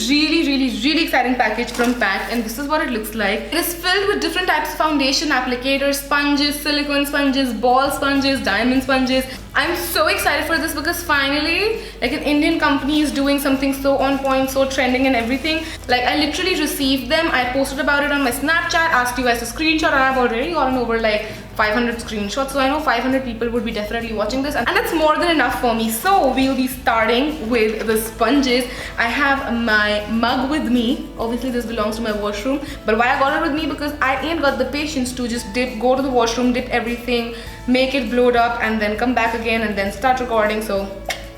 really exciting package from PAC, and this is what it looks like. It is filled with different types of foundation, applicators, sponges, silicone sponges, ball sponges, diamond sponges. I'm so excited for this because finally, like, an Indian company is doing something so on point, so trending and everything. Like, I literally received them, I posted about it on my Snapchat, asked you guys to screenshot, and I've already gotten over like 500 screenshots, so I know 500 people would be definitely watching this, and that's more than enough for me. So we'll be starting with the sponges. I have my mug with me. Obviously this belongs to my washroom, but why I got it with me, because I ain't got the patience to just go to the washroom, dip everything, make it blowed up, and then come back again and then start recording. So,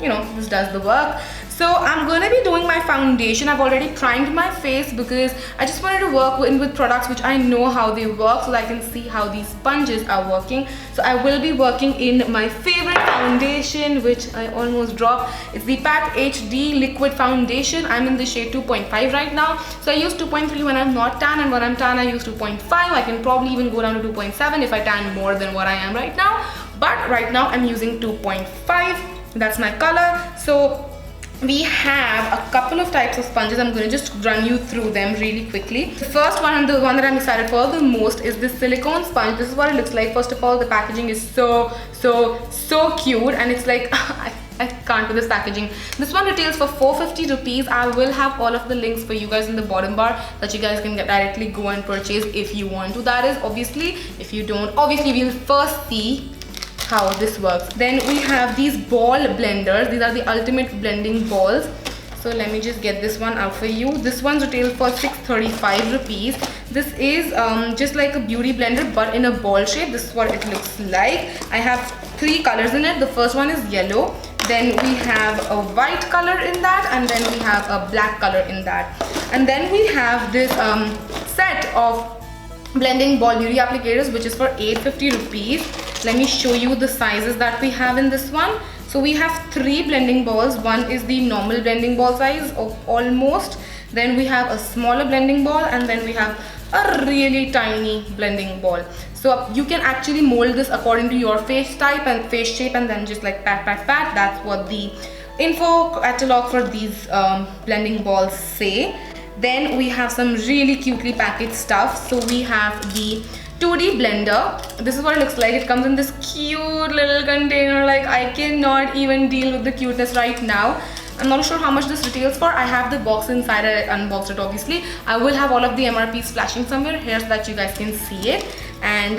you know, this does the work. So I'm gonna be doing my foundation. I've already primed my face because I just wanted to work with products which I know how they work, so I can see how these sponges are working. So I will be working in my favorite foundation, which I almost dropped. It's the PAC HD Liquid Foundation. I'm in the shade 2.5 right now. So I use 2.3 when I'm not tan, and when I'm tan I use 2.5. I can probably even go down to 2.7 if I tan more than what I am right now. But right now I'm using 2.5. That's my color. So we have a couple of types of sponges. I'm going to just run you through them really quickly. The first one, and the one that I'm excited for the most, is this silicone sponge. This is what it looks like. First of all, the packaging is so cute, and it's like I can't with this packaging. This one retails for 450 rupees. I will have all of the links for you guys in the bottom bar that you guys can directly go and purchase if you want to. That is, obviously, if you don't, obviously we'll first see how this works. Then we have these ball blenders. These are the ultimate blending balls. So let me just get this one out for you. This one's retails for 635 rupees. This is just like a beauty blender but in a ball shape. This is what it looks like. I have 3 colors in it. The first one is yellow, then we have a white color in that, and then we have a black color in that. And then we have this set of blending ball beauty applicators, which is for 850 rupees. Let me show you the sizes that we have in this one. So we have 3 blending balls. One is the normal blending ball size of almost. Then we have a smaller blending ball, and then we have a really tiny blending ball. So you can actually mold this according to your face type and face shape, and then just like pat. That's what the info catalog for these blending balls say. Then we have some really cutely packaged stuff. So we have the 2D blender. This is what it looks like. It comes in this cute little container. Like, I cannot even deal with the cuteness right now. I'm not sure how much this retails for. I have the box inside. I unboxed it obviously. I will have all of the MRPs flashing somewhere here so that you guys can see it. And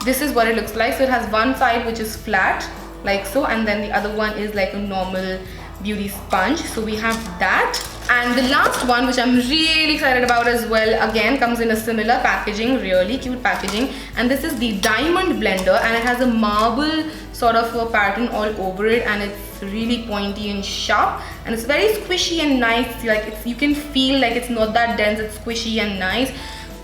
this is what it looks like. So it has one side which is flat like so, and then the other one is like a normal beauty sponge. So we have that. And the last one, which I'm really excited about as well, again comes in a similar packaging, really cute packaging, and this is the diamond blender, and it has a marble sort of a pattern all over it, and it's really pointy and sharp, and it's very squishy and nice. Like, you can feel like it's not that dense, it's squishy and nice.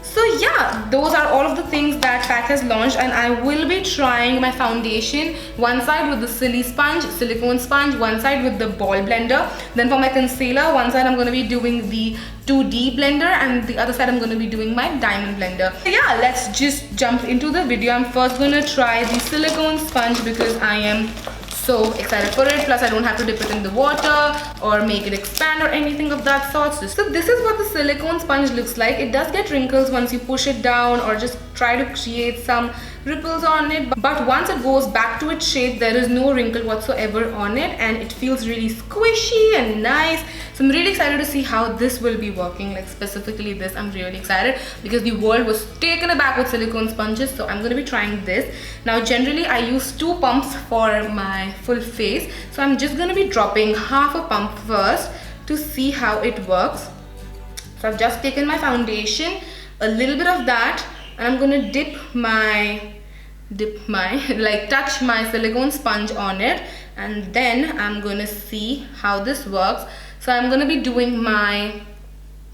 So yeah, those are all of the things that PAC has launched, and I will be trying my foundation one side with the silicone sponge, one side with the ball blender. Then for my concealer, one side I'm going to be doing the 2D blender, and the other side I'm going to be doing my diamond blender. So yeah, let's just jump into the video. I'm first going to try the silicone sponge because I am so excited for it. Plus I don't have to dip it in the water or make it expand or anything of that sort. So this is what the silicone sponge looks like. It does get wrinkles once you push it down or just try to create some ripples on it, but once it goes back to its shape, there is no wrinkle whatsoever on it, and it feels really squishy and nice. So I'm really excited to see how this will be working. Like, specifically this, I'm really excited because the world was taken aback with silicone sponges. So I'm going to be trying this. Now generally I use 2 pumps for my full face, so I'm just going to be dropping half a pump first to see how it works. So I've just taken my foundation, a little bit of that, and I'm going to touch my silicone sponge on it, and then I'm going to see how this works. So I'm going to be doing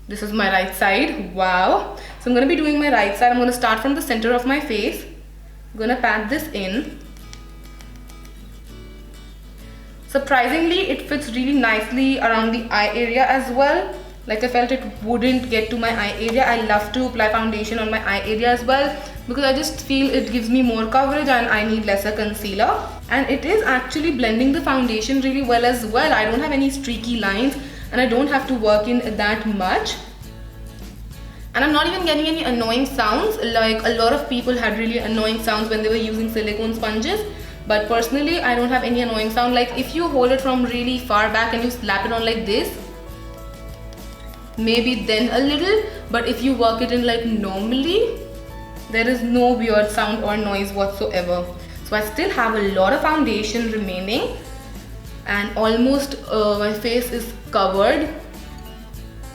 this is my right side. Wow. So I'm going to be doing my right side. I'm going to start from the center of my face. I'm going to pat this in. Surprisingly, it fits really nicely around the eye area as well. Like, I felt it wouldn't get to my eye area. I love to apply foundation on my eye area as well because I just feel it gives me more coverage and I need lesser concealer. And it is actually blending the foundation really well as well. I don't have any streaky lines. and I don't have to work in that much. And I'm not even getting any annoying sounds. Like a lot of people had really annoying sounds when they were using silicone sponges, but personally I don't have any annoying sound. Like if you hold it from really far back and you slap it on like this, maybe then a little, but if you work it in like normally, there is no weird sound or noise whatsoever. So I still have a lot of foundation remaining, and almost my face is covered.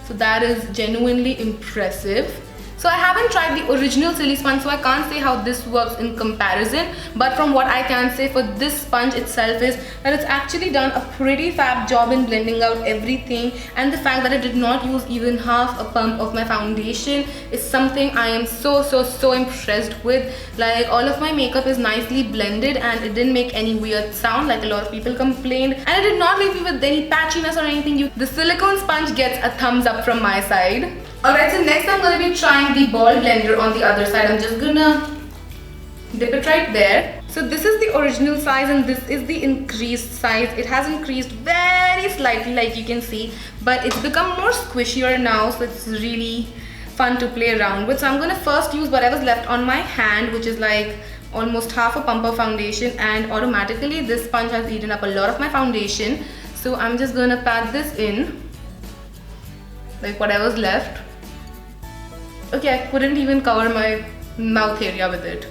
So that is genuinely impressive. So I haven't tried the original silly sponge, so I can't say how this works in comparison, but from what I can say for this sponge itself is that it's actually done a pretty fab job in blending out everything, and the fact that I did not use even half a pump of my foundation is something I am so impressed with. Like all of my makeup is nicely blended and it didn't make any weird sound like a lot of people complained, and it did not leave me with any patchiness or anything. The silicone sponge gets a thumbs up from my side. Alright, so next I'm going to be trying the ball blender on the other side. I'm just gonna dip it right there. So this is the original size and this is the increased size. It has increased very slightly, like you can see, but it's become more squishier now, so it's really fun to play around with. So I'm gonna first use whatever's left on my hand, which is like almost half a pump of foundation, and automatically this sponge has eaten up a lot of my foundation. So I'm just gonna pat this in, like whatever's left. Okay, I couldn't even cover my mouth area with it.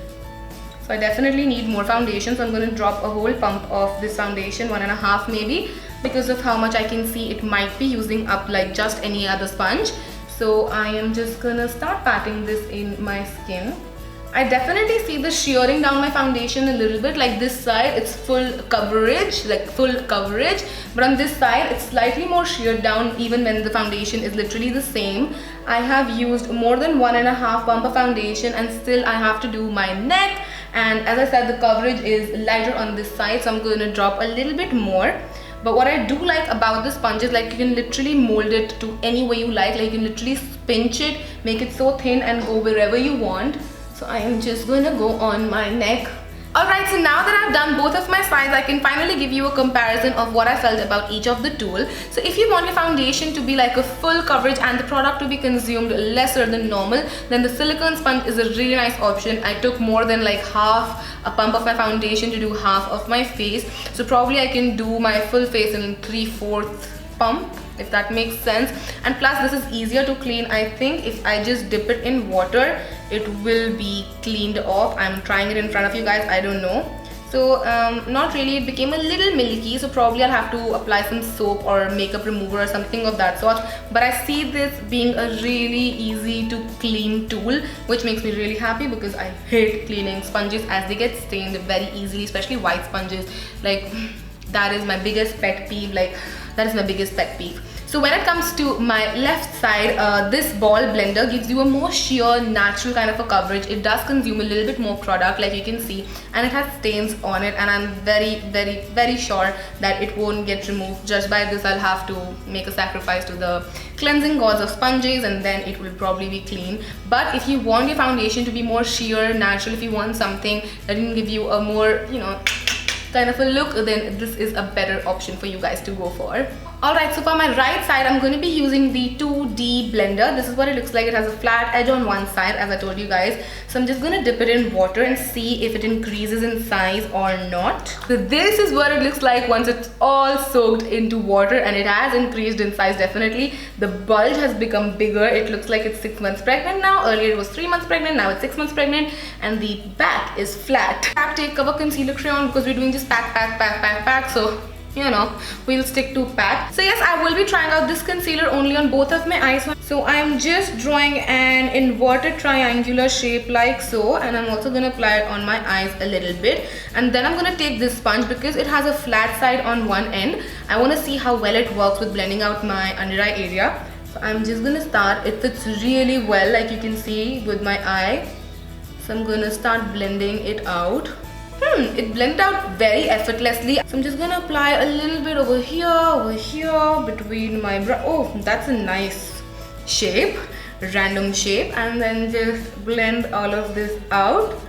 So I definitely need more foundation, so I'm going to drop a whole pump of this foundation, 1.5 maybe, because of how much I can see it might be using up like just any other sponge. So I am just going to start patting this in my skin. I definitely see the shearing down my foundation a little bit. Like this side it's full coverage, but on this side it's slightly more sheared down even when the foundation is literally the same. I have used more than 1.5 pump of foundation and still I have to do my neck, and as I said, the coverage is lighter on this side, so I'm going to drop a little bit more. But what I do like about this sponge is like you can literally mold it to any way you like you can literally pinch it, make it so thin and go wherever you want. So I am just going to go on my neck. Alright, so now that I've done both of my sides, I can finally give you a comparison of what I felt about each of the tool. So if you want your foundation to be like a full coverage and the product to be consumed lesser than normal, then the silicone sponge is a really nice option. I took more than like half a pump of my foundation to do half of my face. So probably I can do my full face in 3/4 pump, if that makes sense. And plus this is easier to clean. I think if I just dip it in water, it will be cleaned off. I'm trying it in front of you guys, I don't know. So not really, it became a little milky, so probably I'll have to apply some soap or makeup remover or something of that sort. But I see this being a really easy to clean tool, which makes me really happy because I hate cleaning sponges as they get stained very easily, especially white sponges. Like that is my biggest pet peeve, So when it comes to my left side, this ball blender gives you a more sheer, natural kind of a coverage. It does consume a little bit more product, like you can see, and it has stains on it, and I'm very sure that it won't get removed. Just by this, I'll have to make a sacrifice to the cleansing gods of sponges, and then it will probably be clean. But if you want your foundation to be more sheer, natural, if you want something that can give you a more, kind of a look, then this is a better option for you guys to go for. Alright, so for my right side, I'm going to be using the 2D blender. This is what it looks like. It has a flat edge on one side, as I told you guys. So I'm just going to dip it in water and see if it increases in size or not. So this is what it looks like once it's all soaked into water, and it has increased in size definitely. The bulge has become bigger. It looks like it's 6 months pregnant now. Earlier it was 3 months pregnant, now it's 6 months pregnant, and the back is flat. I have to take cover concealer crayon because we're doing just pack, so we'll stick to PAC. So yes, I will be trying out this concealer only on both of my eyes. So I'm just drawing an inverted triangular shape like so, and I'm also going to apply it on my eyes a little bit. And then I'm going to take this sponge because it has a flat side on one end. I want to see how well it works with blending out my under eye area. So I'm just going to start. It fits really well, like you can see with my eye. So I'm going to start blending it out. It blended out very effortlessly. So I'm just gonna apply a little bit over here, between my brow. Oh, that's a nice shape, random shape, and then just blend all of this out.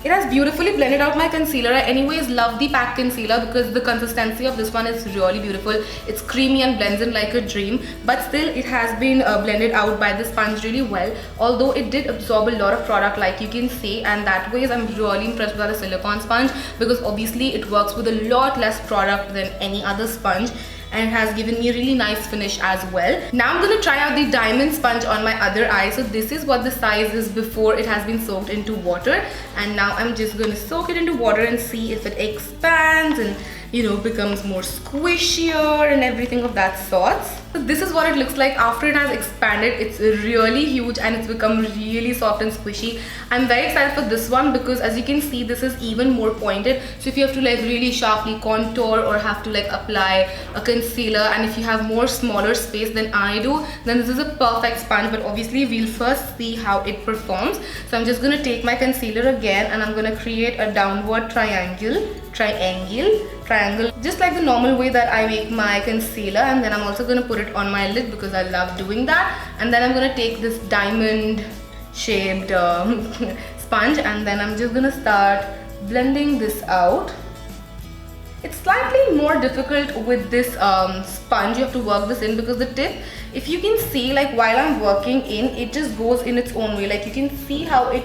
It has beautifully blended out my concealer. I anyways love the PAC concealer because the consistency of this one is really beautiful. It's creamy and blends in like a dream, but still it has been blended out by the sponge really well, although it did absorb a lot of product like you can see, and that ways I'm really impressed with the silicone sponge because obviously it works with a lot less product than any other sponge, and it has given me a really nice finish as well. Now I'm going to try out the diamond sponge on my other eye. So this is what the size is before it has been soaked into water, and now I'm just going to soak it into water and see if it expands and, you know, becomes more squishier and everything of that sorts. So this is what it looks like after it has expanded. It's really huge and it's become really soft and squishy. I'm very excited for this one because as you can see, this is even more pointed. So if you have to like really sharply contour or have to like apply a concealer, and if you have more smaller space than I do, then this is a perfect sponge. But obviously we'll first see how it performs. So I'm just going to take my concealer again and I'm going to create a downward triangle, just like the normal way that I make my concealer, and then I'm also going to put it on my lid because I love doing that. And then I'm going to take this diamond shaped sponge, and then I'm just going to start blending this out. It's slightly more difficult with this sponge. You have to work this in because the tip, if you can see, like while I'm working in, it just goes in its own way. Like you can see how it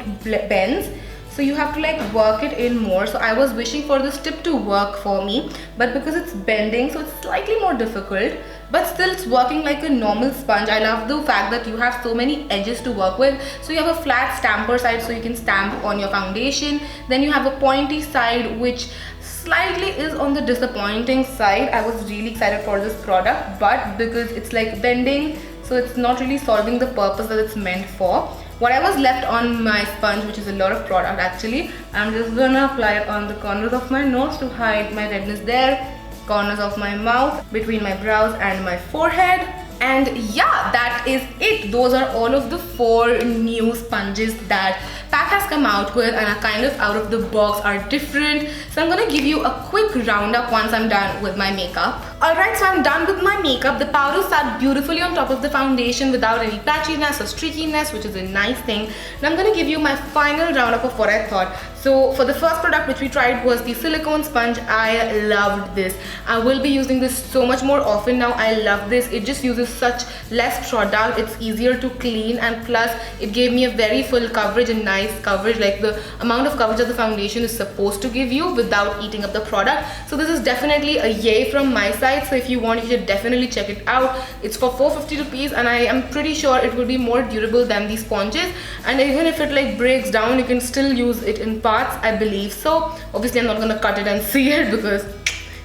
bends. So you have to like work it in more. So I was wishing for this tip to work for me, but because it's bending, so it's slightly more difficult, but still it's working like a normal sponge. I love the fact that you have so many edges to work with. So you have a flat stamper side so you can stamp on your foundation. Then you have a pointy side which slightly is on the disappointing side. I was really excited for this product, but because it's like bending, so it's not really solving the purpose that it's meant for. What I was left on my sponge, which is a lot of product actually, I'm just gonna apply it on the corners of my nose to hide my redness there, corners of my mouth, between my brows and my forehead. And yeah, that is it. Those are all of the 4 new sponges that PAC has come out with and are kind of out of the box, are different. So I'm gonna give you a quick roundup once I'm done with my makeup. Alright, so I'm done with my makeup. The powder sat beautifully on top of the foundation without any patchiness or streakiness, which is a nice thing. Now I'm gonna give you my final roundup of what I thought. So for the first product which we tried was the silicone sponge. I loved this. I will be using this so much more often now. I love this. It just uses such less product. It's easier to clean, and plus it gave me a very full coverage and nice coverage, like the amount of coverage that the foundation is supposed to give you without eating up the product. So this is definitely a yay from my side. So if you want, you should definitely check it out. It's for 450 rupees and I am pretty sure it will be more durable than these sponges, and even if it like breaks down, you can still use it in parts, I believe so. Obviously I'm not gonna cut it and see it because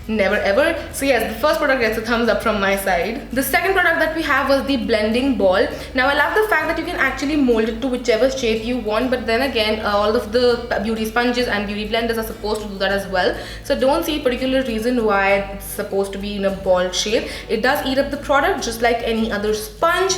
never ever. So yes, the first product gets a thumbs up from my side. The second product that we have was the blending ball. Now I love the fact that you can actually mold it to whichever shape you want, but then again all of the beauty sponges and beauty blenders are supposed to do that as well. So don't see a particular reason why it's supposed to be in a ball shape. It does eat up the product just like any other sponge.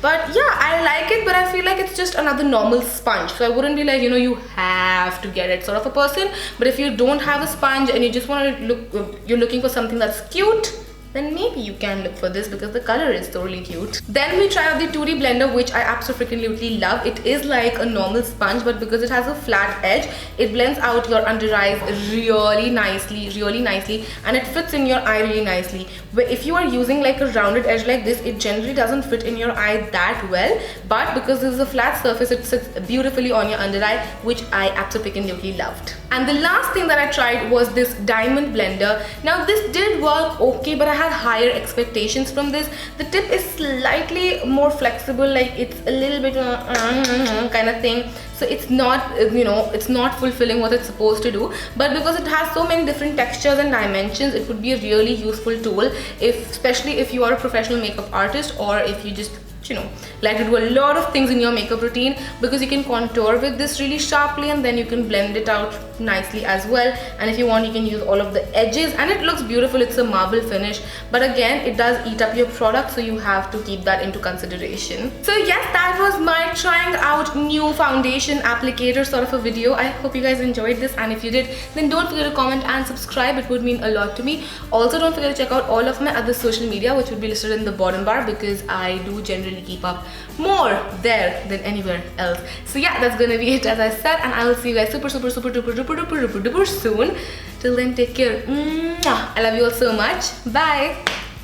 But yeah, I like it, but I feel like it's just another normal sponge. So I wouldn't be like, you know, you have to get it sort of a person. But if you don't have a sponge and you just want to look, you're looking for something that's cute, then maybe you can look for this because the color is totally cute. Then we try out the 2D blender, which I absolutely love. It is like a normal sponge, but because it has a flat edge, it blends out your under eyes really nicely, and it fits in your eye really nicely. But if you are using like a rounded edge like this, it generally doesn't fit in your eye that well, but because this is a flat surface, it sits beautifully on your under eye, which I absolutely loved. And the last thing that I tried was this diamond blender. Now this did work okay, but I had higher expectations from this. The tip is slightly more flexible, like it's a little bit kind of thing. So it's not, you know, it's not fulfilling what it's supposed to do. But because it has so many different textures and dimensions, it would be a really useful tool, especially if you are a professional makeup artist, or if you just, you know, like to do a lot of things in your makeup routine, because you can contour with this really sharply and then you can blend it out nicely as well. And if you want, you can use all of the edges, and it looks beautiful. It's a marble finish, but again, it does eat up your product, so you have to keep that into consideration. So yes, that was my trying out new foundation applicator sort of a video. I hope you guys enjoyed this, and if you did, then don't forget to comment and subscribe. It would mean a lot to me. Also, don't forget to check out all of my other social media, which would be listed in the bottom bar, because I do generally keep up more there than anywhere else. So yeah, that's gonna be it, as I said, and I will see you guys super duper soon. Till then, take care. I love you all so much. Bye.